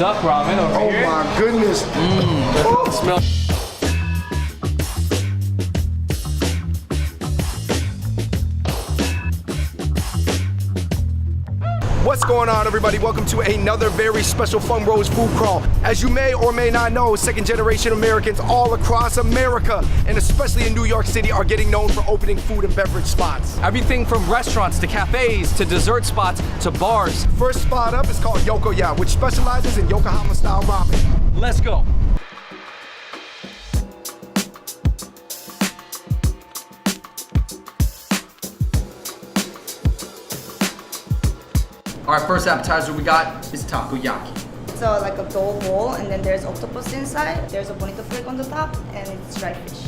duck ramen over here. Oh my goodness. Smell. What's going on, everybody? Welcome to another very special Fun Bros food crawl. As you may or may not know, second-generation Americans all across America, and especially in New York City, are getting known for opening food and beverage spots. Everything from restaurants to cafes to dessert spots to bars. First spot up is called Yokoya, which specializes in Yokohama-style ramen. Let's go. All right, first appetizer we got is takoyaki. So like a dough bowl, and then there's octopus inside. There's a bonito flake on the top, and it's dry fish.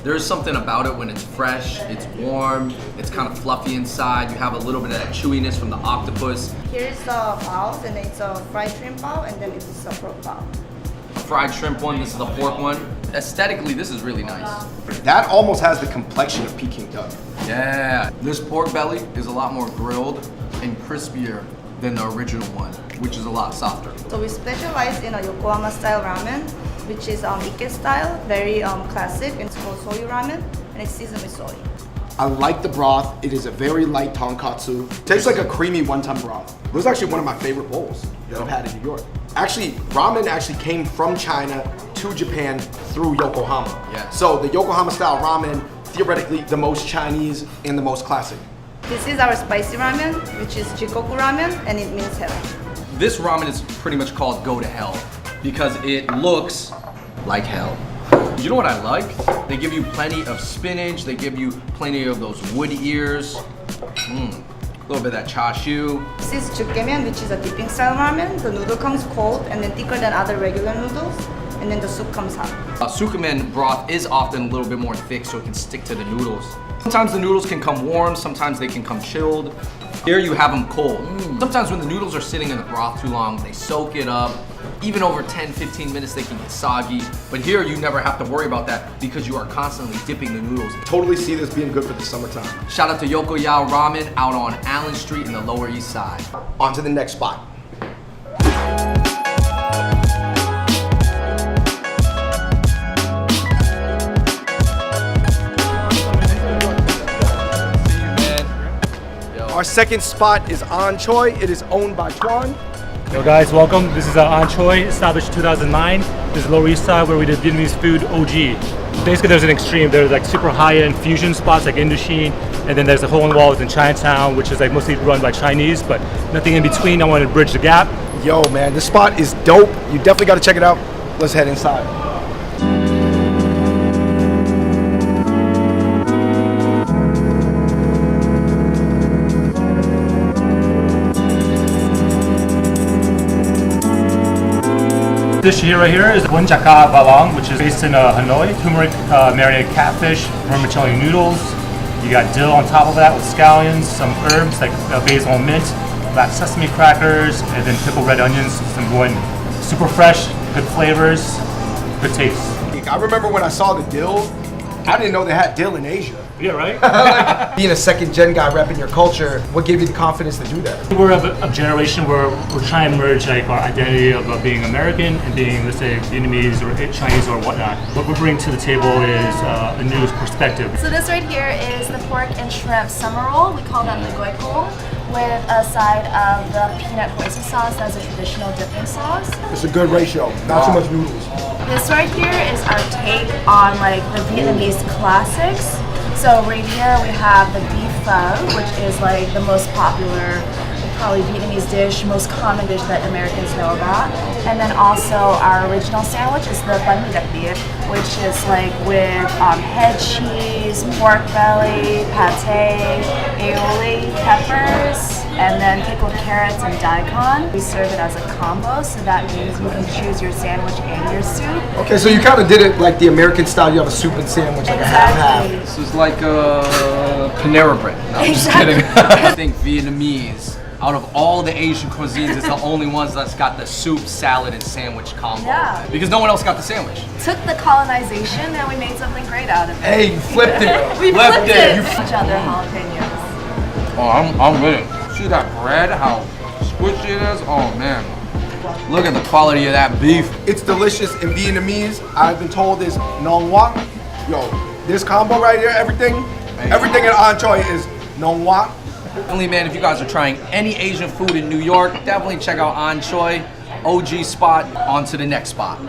There's something about it when it's fresh, it's warm, it's kind of fluffy inside. You have a little bit of that chewiness from the octopus. Here's the bao, and it's a fried shrimp bao, and then it's a pork bao. A fried shrimp one, this is the pork one. Aesthetically, this is really nice. That almost has the complexion of Peking duck. Yeah, this pork belly is a lot more grilled and crispier than the original one, which is a lot softer. So we specialize in a Yokohama style ramen, which is Ike style, very classic. It's called soy ramen, and it's seasoned with soy. I like the broth. It is a very light tonkatsu. Tastes like a creamy wonton broth. It was actually one of my favorite bowls that I've had in New York. Actually, ramen actually came from China to Japan through Yokohama. Yeah. So the Yokohama style ramen, theoretically the most Chinese and the most classic. This is our spicy ramen, which is Jikoku ramen, and it means heaven. This ramen is pretty much called go to hell because it looks like hell. You know what I like? They give you plenty of spinach, they give you plenty of those wood ears, a little bit of that chashu. This is jukgaeon, which is a dipping style ramen. The noodle comes cold and then thicker than other regular noodles, and then the soup comes hot. Sukemen broth is often a little bit more thick so it can stick to the noodles. Sometimes the noodles can come warm, sometimes they can come chilled. Here you have them cold. Sometimes when the noodles are sitting in the broth too long, they soak it up. Even over 10-15 minutes they can get soggy. But here you never have to worry about that because you are constantly dipping the noodles. Totally see this being good for the summertime. Shout out to Yokoya Ramen out on Allen Street in the Lower East Side. On to the next spot. Our second spot is An Choi. It is owned by Tuan. Yo guys, welcome. This is An Choi, established in 2009. This is Lower East Side where we did Vietnamese food OG. Basically there's an extreme. There's like super high-end fusion spots like Indochine, and then there's the hole in the walls in Chinatown, which is like mostly run by Chinese, but nothing in between. I wanted to bridge the gap. Yo man, this spot is dope. You definitely gotta check it out. Let's head inside. This dish here right here is Bun Chaka Balang, which is based in Hanoi. Turmeric marinated catfish, vermicelli noodles. You got dill on top of that with scallions, some herbs like basil and mint, black sesame crackers, and then pickled red onions, some buen. Super fresh, good flavors, good taste. I remember when I saw the dill, I didn't know they had dill in Asia. Yeah, right? Being a second gen guy repping your culture, what gave you the confidence to do that? We're of a generation where we're trying to merge like our identity of being American and being, let's say, Vietnamese or Chinese or whatnot. What we bring to the table is a new perspective. So this right here is the pork and shrimp summer roll. We call that the goi kong, with a side of the peanut hoisin sauce as a traditional dipping sauce. It's a good ratio, not too much noodles. This right here is our take on like the Vietnamese classics. So right here we have the beef pho, which is like the most popular, probably Vietnamese dish, most common dish that Americans know about. And then also our original sandwich is the banh mi đặc biệt, which is like with head cheese, pork belly, pate, aioli, peppers, and then pickled carrots and daikon. We serve it as a combo, so that means you can choose your sandwich and your soup. Okay, so you kind of did it like the American style. You have a soup and sandwich, like Exactly. a half-half. This is like a Panera Bread. No, I'm just kidding. I think Vietnamese, out of all the Asian cuisines, it's the only ones that's got the soup, salad, and sandwich combo. Yeah. Because no one else got the sandwich. Took the colonization and we made something great out of it. Hey, you flipped it. We Left flipped it. it. Each other jalapenos. Oh, I'm with it. See that bread, how squishy it is? Oh man. Look at the quality of that beef. It's delicious in Vietnamese. I've been told is nong wak. Yo, this combo right here, everything in An Choi is nong wak. Definitely, man, if you guys are trying any Asian food in New York, definitely check out An Choi, OG spot. On to the next spot.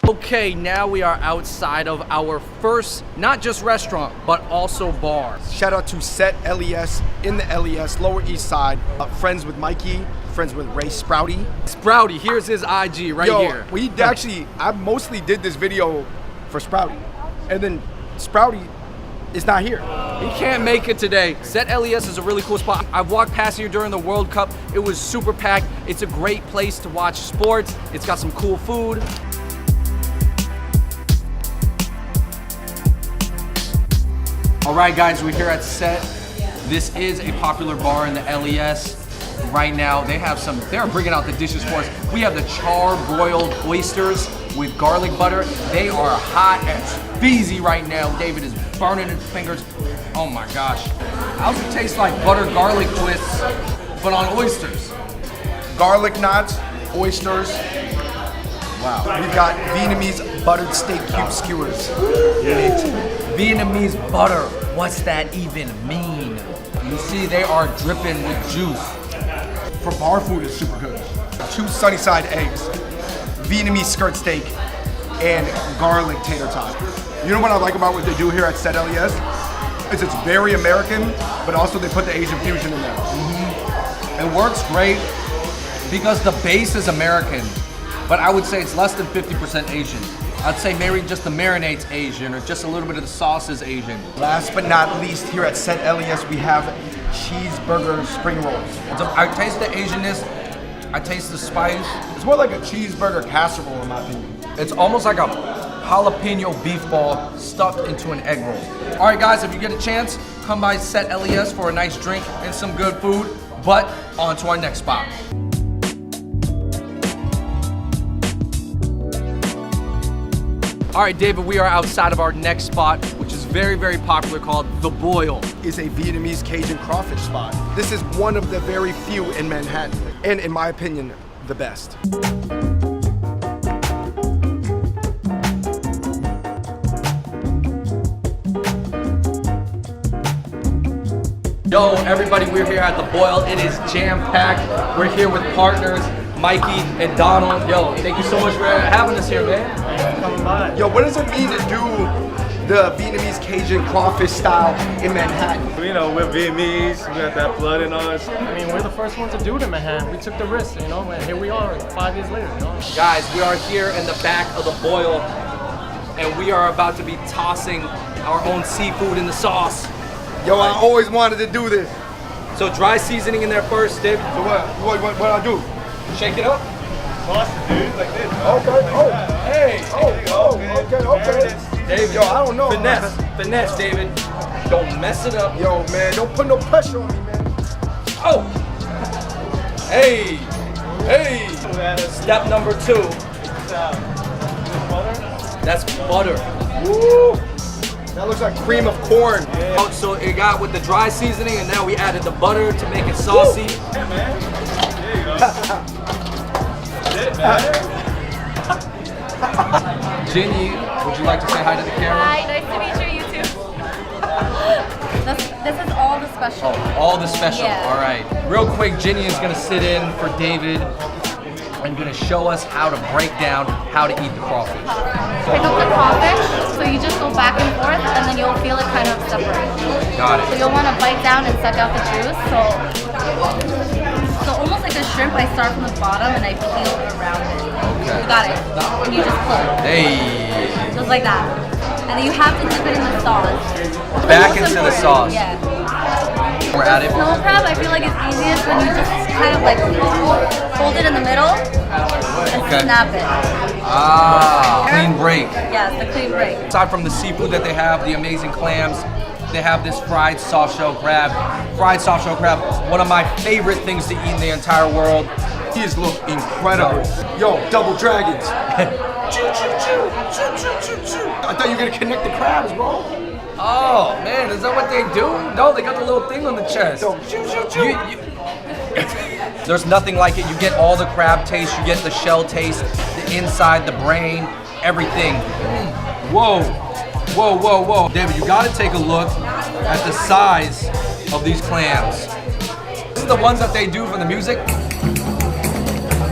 Okay, now we are outside of our first, not just restaurant, but also bar. Shout out to Set LES in the LES, Lower East Side. Friends with Mikey, friends with Ray Sprouty. Sprouty, here's his IG right here. We actually, I mostly did this video for Sprouty. And then Sprouty is not here. He can't make it today. Set LES is a really cool spot. I've walked past here during the World Cup. It was super packed. It's a great place to watch sports. It's got some cool food. All right, guys, we're here at Set. This is a popular bar in the LES. Right now, they're bringing out the dishes for us. We have the char-broiled oysters with garlic butter. They are hot as beezy right now. David is burning his fingers. Oh my gosh. How's it taste like butter garlic twists, but on oysters? Garlic knots, oysters. Wow. We've got Vietnamese buttered steak cube skewers. Vietnamese butter, what's that even mean? You see, they are dripping with juice. For bar food, it's super good. 2 Sunnyside eggs, Vietnamese skirt steak, and garlic tater tot. You know what I like about what they do here at Set LES? It's very American, but also they put the Asian fusion in there. It works great because the base is American, but I would say it's less than 50% Asian. I'd say maybe just the marinade's Asian or just a little bit of the sauce is Asian. Last but not least, here at Set LES, we have cheeseburger spring rolls. I taste the Asianness, I taste the spice. It's more like a cheeseburger casserole in my opinion. It's almost like a jalapeno beef ball stuffed into an egg roll. All right, guys, if you get a chance, come by Set LES for a nice drink and some good food, but on to our next spot. All right, David, we are outside of our next spot, which is very, very popular, called The Boil. Is a Vietnamese Cajun crawfish spot. This is one of the very few in Manhattan, and in my opinion, the best. Yo, everybody, we're here at The Boil. It is jam-packed. We're here with partners, Mikey and Donald. Yo, thank you so much for having us here, man. Yo, what does it mean to do the Vietnamese Cajun crawfish style in Manhattan? You know, we're Vietnamese, we got that blood in us. I mean, we're the first ones to do it in Manhattan. We took the risk, you know, and here we are 5 years later, you know. Guys, we are here in the back of The Boil, and we are about to be tossing our own seafood in the sauce. Yo, I always wanted to do this. So dry seasoning in there first, Dave. So what I do? Shake it up. Toss it, dude, like this. Okay, oh, Hey, okay. David. Yo, I don't know. Finesse, David. Don't mess it up. Yo, man, don't put no pressure on me, man. Oh. Hey. Step number 2. That's butter. Woo! That looks like cream of corn. Oh, so it got with the dry seasoning, and now we added the butter to make it saucy. Yeah, man. There you go. That's it, man. Ginny, would you like to say hi to the camera? Hi, nice to meet you, you too. This is all the special. All the special, Yeah. all right. Real quick, Ginny is gonna sit in for David and gonna show us how to break down how to eat the crawfish. Pick up the crawfish, so you just go back and forth, and then you'll feel it kind of separate. Got So it. you'll want to bite down and suck out the juice. So almost like a shrimp, I start from the bottom and I peel around it. Okay. You got it. And you just pull. Hey. Just like that. And then you have to dip it in the sauce. Back Most into the important, sauce. Yeah. We're at it. Snow crab, I feel like it's easiest when you just kind of like hold it in the middle and Okay. snap it. Ah, clean break. Yes, the clean break. Aside from the seafood that they have, the amazing clams, they have this fried soft shell crab. Fried soft shell crab, one of my favorite things to eat in the entire world. These look incredible. Yo, double dragons. I thought you were gonna connect the crabs, bro. Oh man, is that what they do? No, they got the little thing on the chest. There's nothing like it. You get all the crab taste, you get the shell taste, the inside, the brain, everything. Whoa, whoa, whoa, whoa. David, you gotta take a look at the size of these clams. This is the ones that they do for the music.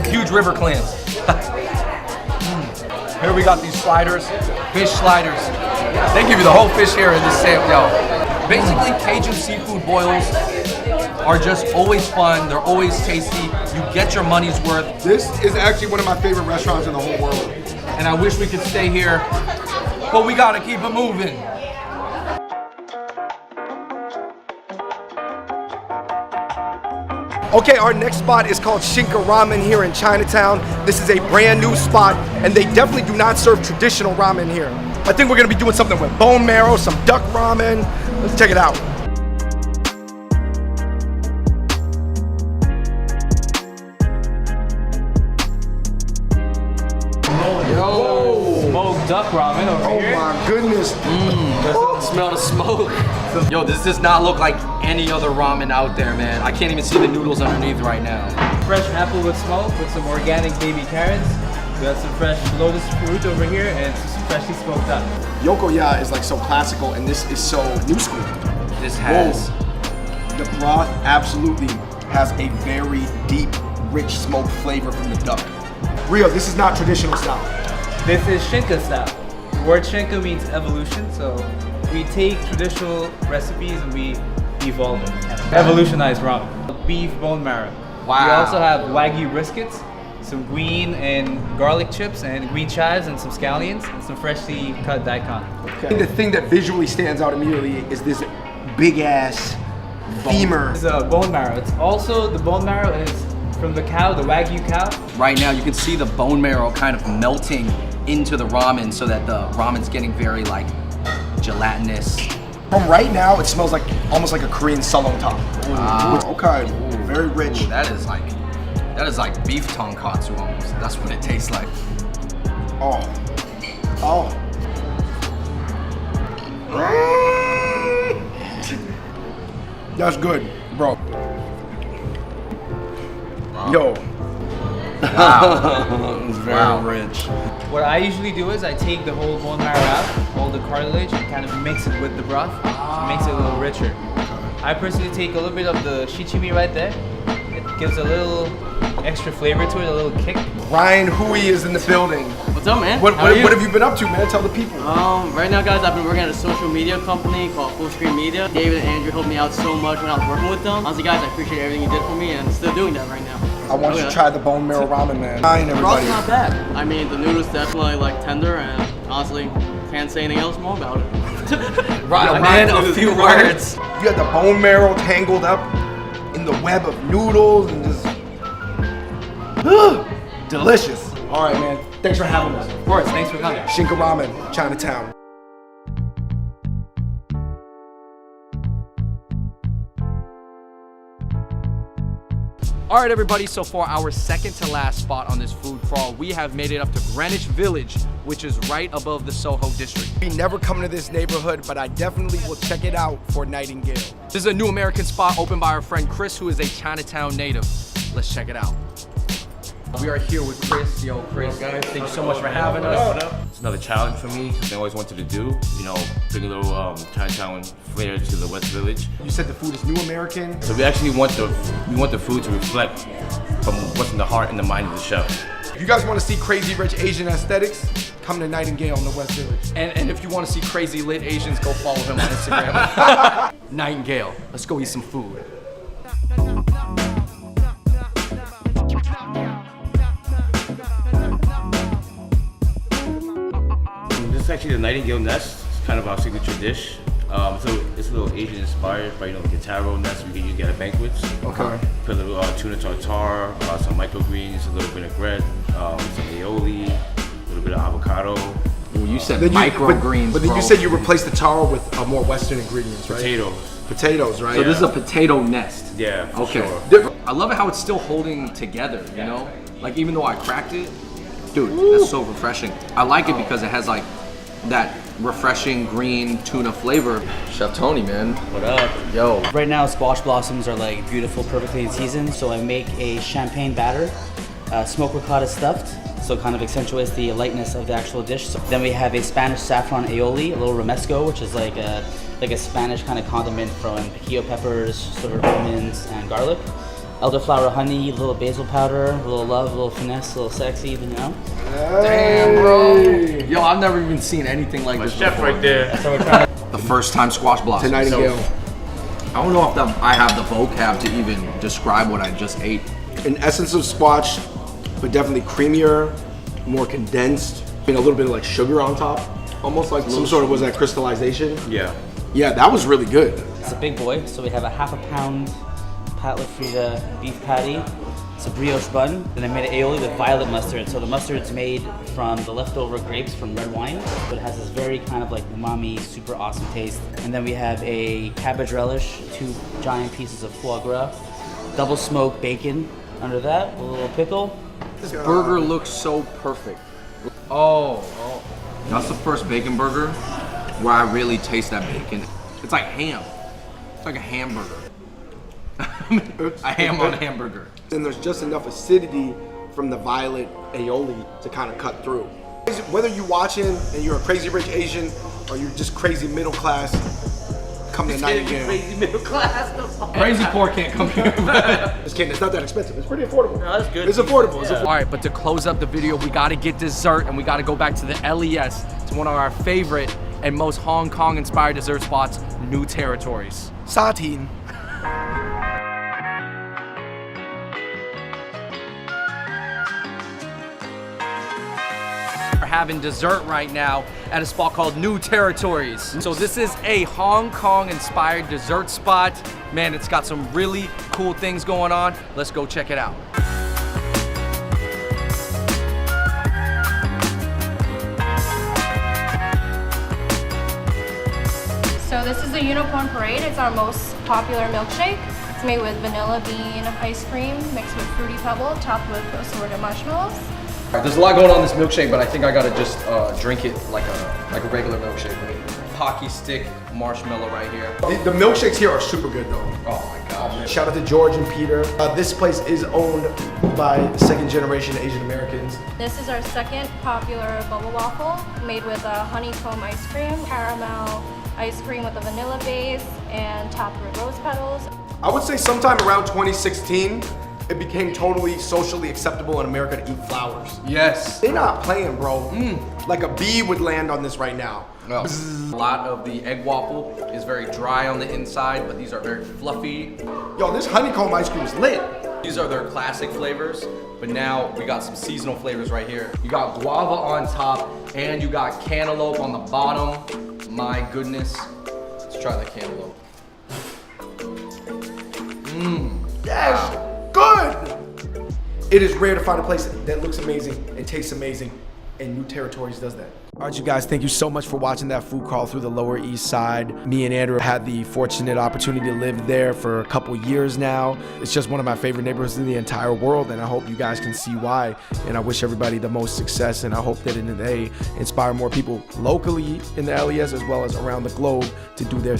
Huge river clams. Here we got these sliders, fish sliders. They give you the whole fish here in this sample. Yo, basically Cajun seafood boils are just always fun. They're always tasty. You get your money's worth. This is actually one of my favorite restaurants in the whole world. And I wish we could stay here, but we gotta keep it moving. Okay, our next spot is called Shinka Ramen here in Chinatown. This is a brand new spot, and they definitely do not serve traditional ramen here. I think we're gonna be doing something with bone marrow, some duck ramen. Let's check it out. Smoked duck ramen over here. Oh my goodness. Smell the smoke. Yo, this does not look like any other ramen out there, man. I can't even see the noodles underneath right now. Fresh applewood smoke with some organic baby carrots. We got some fresh lotus fruit over here and some freshly smoked duck. Yokoya is like so classical, and this is so new school. This has. The broth absolutely has a very deep, rich smoked flavor from the duck. Rio, this is not traditional style. This is Shinka style. The word Shinka means evolution, so we take traditional recipes and we evolve it. Evolutionized ramen. Beef bone marrow. Wow. We also have Wagyu briskets, some green and garlic chips, and green chives, and some scallions, and some freshly cut daikon. Okay. The thing that visually stands out immediately is this big ass femur. It's bone marrow. It's also, the bone marrow is from the cow, the Wagyu cow. Right now, you can see the bone marrow kind of melting into the ramen so that the ramen's getting very like gelatinous. From right now, it smells like almost like a Korean sulong top. Okay, very rich. Ooh, that is like beef tonkatsu almost. That's what it tastes like. Oh. That's good, bro. Yo. Wow. It's very rich. What I usually do is I take the whole bone marrow out, all the cartilage, and kind of mix it with the broth. So it makes it a little richer. I personally take a little bit of the shichimi right there. It gives a little extra flavor to it, a little kick. Ryan Hui is in the building. What's up, man? What have you been up to, man? Tell the people. Right now, guys, I've been working at a social media company called Full Screen Media. David and Andrew helped me out so much when I was working with them. Honestly, guys, I appreciate everything you did for me, and I'm still doing that right now. I want you to try the bone marrow ramen, man. Ryan, The everybody. broth's not bad. I mean, the noodles definitely like tender, and honestly, can't say anything else more about it. Right, man, a few words. You got the bone marrow tangled up in the web of noodles and just delicious. All right, man. Thanks for having us. Of course, thanks for coming. Shinka Ramen, Chinatown. All right, everybody, so for our second to last spot on this food crawl, we have made it up to Greenwich Village, which is right above the Soho district. We never come to this neighborhood, but I definitely will check it out for Nightingale. This is a new American spot opened by our friend Chris, who is a Chinatown native. Let's check it out. We are here with Chris. Yo, Chris, guys, thank you so much for having us. It's another challenge for me, something I always wanted to do. You know, bring a little Chinatown flair to the West Village. You said the food is new American. So we actually want the food to reflect from what's in the heart and the mind of the chef. If you guys want to see crazy rich Asian aesthetics, come to Nightingale in the West Village. And if you want to see crazy lit Asians, go follow him on Instagram. Nightingale. Let's go eat some food. This is actually the Nightingale nest. It's kind of our signature dish. So it's a little Asian inspired, but you know, like a taro nest we can use at banquets. Okay. Put a little tuna tartare, some microgreens, a little vinaigrette, some aioli, a little bit of avocado. Ooh, you said Then microgreens, but then bro. you said you replaced the taro with more Western ingredients, right? Potatoes. Potatoes, right? So this is a potato nest. Yeah, for Okay. sure. I love it how it's still holding together, you know? Like even though I cracked it, dude, that's so refreshing. I like it because it has like that refreshing green tuna flavor. Chef Tony, man. What up? Yo. Right now, squash blossoms are like beautiful, perfectly in season. So I make a champagne batter, smoked ricotta stuffed. So kind of accentuates the lightness of the actual dish. So then we have a Spanish saffron aioli, a little romesco, which is like a Spanish kind of condiment from piquillo peppers, sort of almonds and garlic. Elderflower honey, a little basil powder, a little love, a little finesse, a little sexy, you know? Damn, bro. Yo, I've never even seen anything like this Chef before. right there. The first time squash blossom. To Nightingale. I don't know if I have the vocab to even describe what I just ate. An essence of squash, but definitely creamier, more condensed. I mean, a little bit of like sugar on top. Almost like some sort of, was that crystallization? Yeah. Yeah, that was really good. It's a big boy, so we have a half a pound Pat LaFrida beef patty. It's a brioche bun. Then I made an aioli with violet mustard. So the mustard's made from the leftover grapes from red wine, but it has this very kind of like umami, super awesome taste. And then we have a cabbage relish, 2 giant pieces of foie gras, double smoked bacon under that, a little pickle. This burger looks so perfect. Oh. That's the first bacon burger where I really taste that bacon. It's like ham. It's like a hamburger. A ham on a hamburger. And there's just enough acidity from the violet aioli to kind of cut through. Whether you're watching and you're a crazy rich Asian or you're just crazy middle class, come to Nightingale. Crazy middle class. Crazy poor can't come here. Just kidding, it's not that expensive. It's pretty affordable. No, that's good. It's affordable. It's affordable. All right, but to close up the video, we got to get dessert and we got to go back to the LES, to one of our favorite and most Hong Kong inspired dessert spots, New Territories. Satine. We're having dessert right now at a spot called New Territories. So this is a Hong Kong inspired dessert spot. Man, it's got some really cool things going on. Let's go check it out. So this is the Unicorn Parade. It's our most popular milkshake. It's made with vanilla bean ice cream mixed with Fruity Pebble, topped with assorted marshmallows. There's a lot going on in this milkshake, but I think I gotta just drink it like a regular milkshake. Pocky stick marshmallow right here. The milkshakes here are super good though. Oh my gosh. Shout out to George and Peter. This place is owned by second generation Asian Americans. This is our second popular bubble waffle, made with honeycomb ice cream, caramel ice cream with a vanilla base, and topped with rose petals. I would say sometime around 2016, it became totally socially acceptable in America to eat flowers. Yes. They're not playing, bro. Like a bee would land on this right now. No. A lot of the egg waffle is very dry on the inside, but these are very fluffy. Yo, this honeycomb ice cream is lit. These are their classic flavors, but now we got some seasonal flavors right here. You got guava on top, and you got cantaloupe on the bottom. My goodness. Let's try the cantaloupe. Yes, good. It is rare to find a place that looks amazing and tastes amazing, and New Territories does that. All right, you guys, thank you so much for watching that food crawl through the Lower East Side. Me and Andrew had the fortunate opportunity to live there for a couple years now. It's just one of my favorite neighborhoods in the entire world, and I hope you guys can see why. And I wish everybody the most success, and I hope that they inspire more people locally in the LES as well as around the globe to do their